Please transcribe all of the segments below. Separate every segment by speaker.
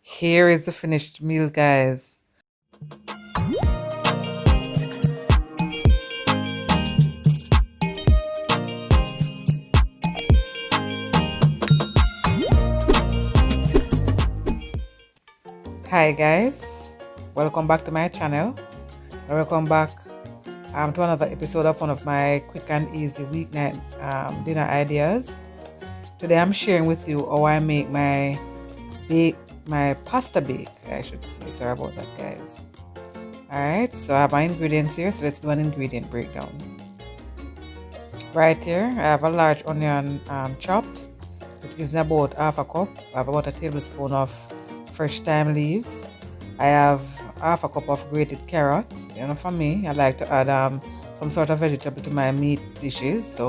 Speaker 1: Here is the finished meal, guys. Hi guys, welcome back to my channel. Welcome back to another episode of one of my quick and easy weeknight dinner ideas. Today I'm sharing with you how I make my pasta bake, I should say. Sorry about that, guys. Alright, so I have my ingredients here, so let's do an ingredient breakdown. Right here, I have a large onion chopped, which gives me about half a cup. I have about a tablespoon of fresh thyme leaves. I have half a cup of grated carrot. You know, for me, I like to add some sort of vegetable to my meat dishes.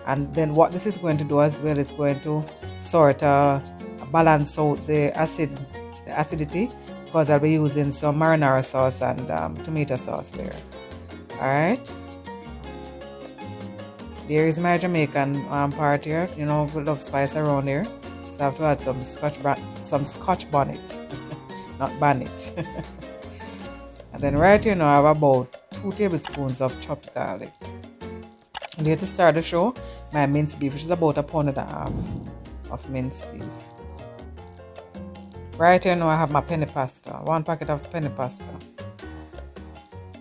Speaker 1: And then what this is going to do as well is going to sort of balance out the acidity, because I'll be using some marinara sauce and tomato sauce there. All right. There is my Jamaican part here. You know, we love spice around here, so I have to add some scotch bonnet, not bonnet. And then right here now I have about 2 tablespoons of chopped garlic. And here to start the show, my minced beef, which is about 1.5 pounds of minced beef. Right here now I have my penny pasta, 1 packet of penny pasta.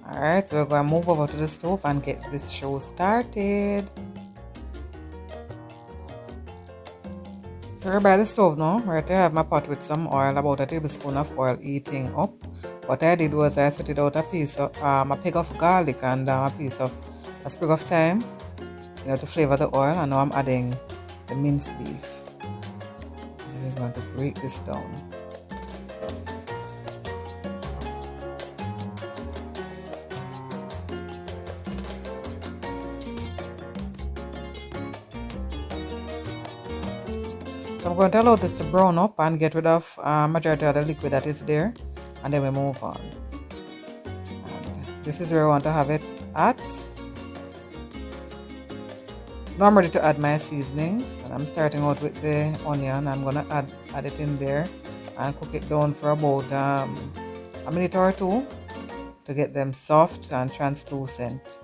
Speaker 1: Alright, so we're going to move over to the stove and get this show started. So we're by the stove now. Right here I have my pot with some oil, about a tablespoon of oil heating up. What I did was I split out a piece of a peg of garlic and a sprig of thyme, you know, to flavor the oil. And now I'm adding the minced beef. And we're going to break this down. So I'm going to allow this to brown up and get rid of majority of the liquid that is there, and then we move on. And this is where I want to have it at. So now I'm ready to add my seasonings, and I'm starting out with the onion. I'm going to add it in there and cook it down for about a minute or two to get them soft and translucent.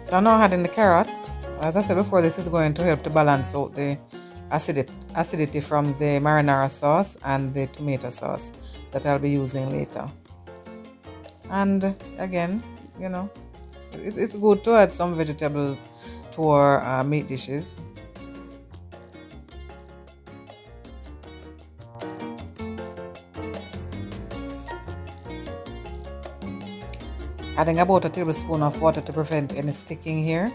Speaker 1: So now adding the carrots. As I said before, this is going to help to balance out the acidity from the marinara sauce and the tomato sauce that I'll be using later. And again, you know, it's good to add some vegetable to our meat dishes. Adding about a tablespoon of water to prevent any sticking here.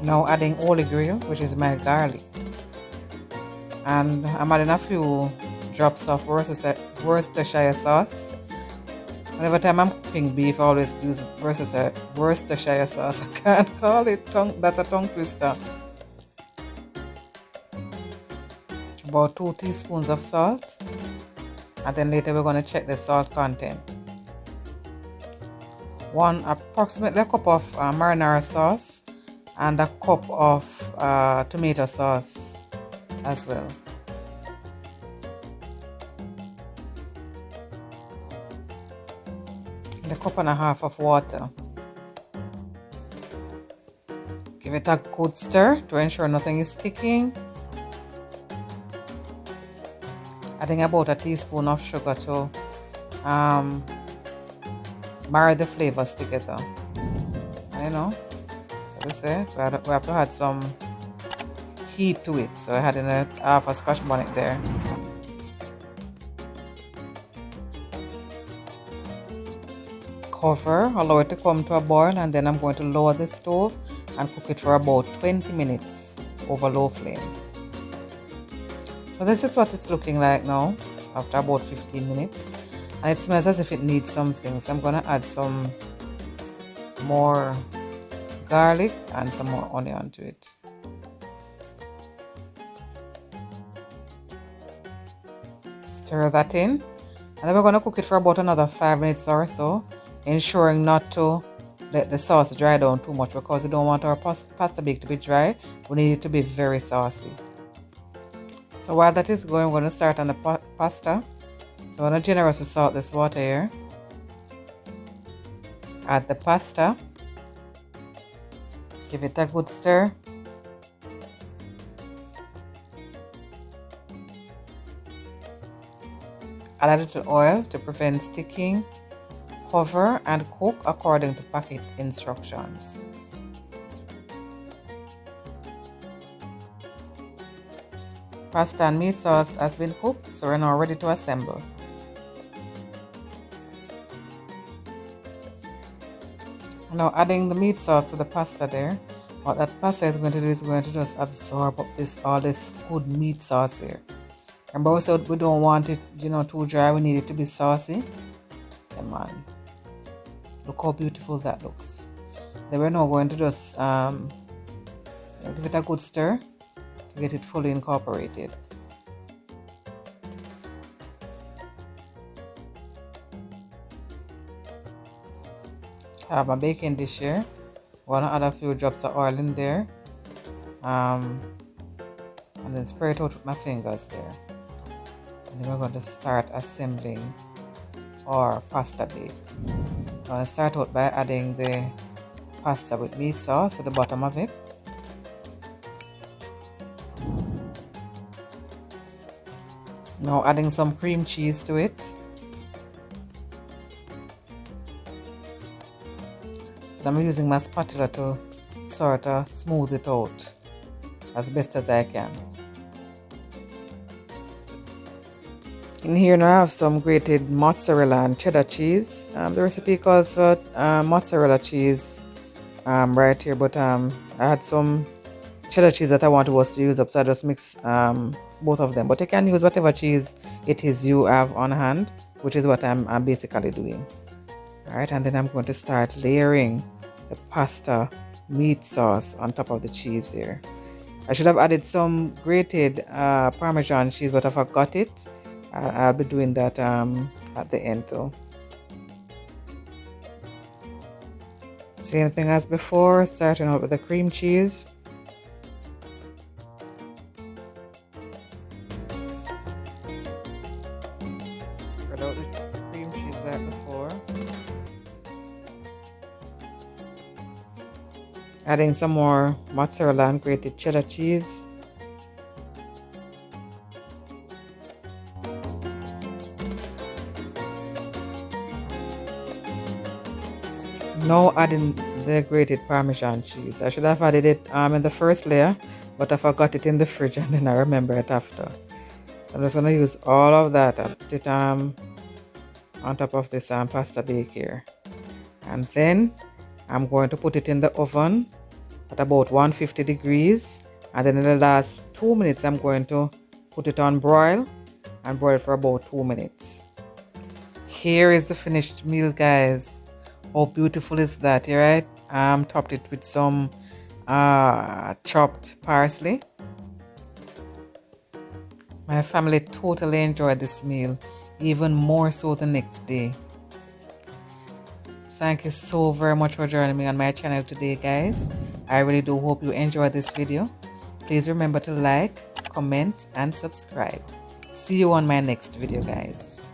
Speaker 1: Now adding olive oil, which is my garlic. And I'm adding a few drops of Worcestershire sauce. Whenever time I'm cooking beef, I always use Worcestershire sauce. I can't call it that's a tongue twister. About 2 teaspoons of salt, and then later we're going to check the salt content. Approximately a cup of marinara sauce and a cup of tomato sauce as well. And a cup and a half of water. Give it a good stir to ensure nothing is sticking. Adding about a teaspoon of sugar to marry the flavors together. And, you know, as I said, we have to add some heat to it. So I had half a scotch bonnet there. Cover, allow it to come to a boil, and then I'm going to lower the stove and cook it for about 20 minutes over low flame. So this is what it's looking like now after about 15 minutes, and it smells as if it needs something. So I'm going to add some more garlic and some more onion to it. Stir that in, And then we're going to cook it for about another 5 minutes or so, ensuring not to let the sauce dry down too much, because we don't want our pasta bake to be dry. We need it to be very saucy. So while that is going, we're going to start on the pasta. So I'm going to generously salt this water here. Add the pasta. Give it a good stir. Add a little oil to prevent sticking. Cover and cook according to packet instructions. Pasta and meat sauce has been cooked, so we're now ready to assemble. Now adding the meat sauce to the pasta there. What that pasta is going to do is going to just absorb up all this good meat sauce here. Remember, we said we don't want it, too dry. We need it to be saucy. Come on. Look how beautiful that looks. Then we're now going to just give it a good stir to get it fully incorporated. I have my baking dish here. I'm going to add a few drops of oil in there. And then spray it out with my fingers there. And then we're going to start assembling our pasta bake. I'm going to start out by adding the pasta with meat sauce at the bottom of it. Now adding some cream cheese to it. I'm using my spatula to sort of smooth it out as best as I can. In here now I have some grated mozzarella and cheddar cheese. The recipe calls for mozzarella cheese right here, but I had some cheddar cheese that I wanted us to use up, so I just mix both of them. But you can use whatever cheese it is you have on hand, which is what I'm basically doing. Alright, and then I'm going to start layering the pasta meat sauce on top of the cheese here. I should have added some grated Parmesan cheese, but I forgot it. I'll be doing that at the end though. Same thing as before, starting out with the cream cheese. Spread out the cream cheese like before. Adding some more mozzarella and grated cheddar cheese. Now adding the grated Parmesan cheese. I should have added it in the first layer, but I forgot it in the fridge and then I remember it after. I'm just going to use all of that and put it on top of this pasta bake here. And then I'm going to put it in the oven at about 150 degrees. And then in the last 2 minutes, I'm going to put it on broil and broil for about 2 minutes. Here is the finished meal, guys. How beautiful is that, right? Topped it with some chopped parsley. My family totally enjoyed this meal, even more so the next day. Thank you so very much for joining me on my channel today, guys. I really do hope you enjoyed this video. Please remember to like, comment, and subscribe. See you on my next video, guys.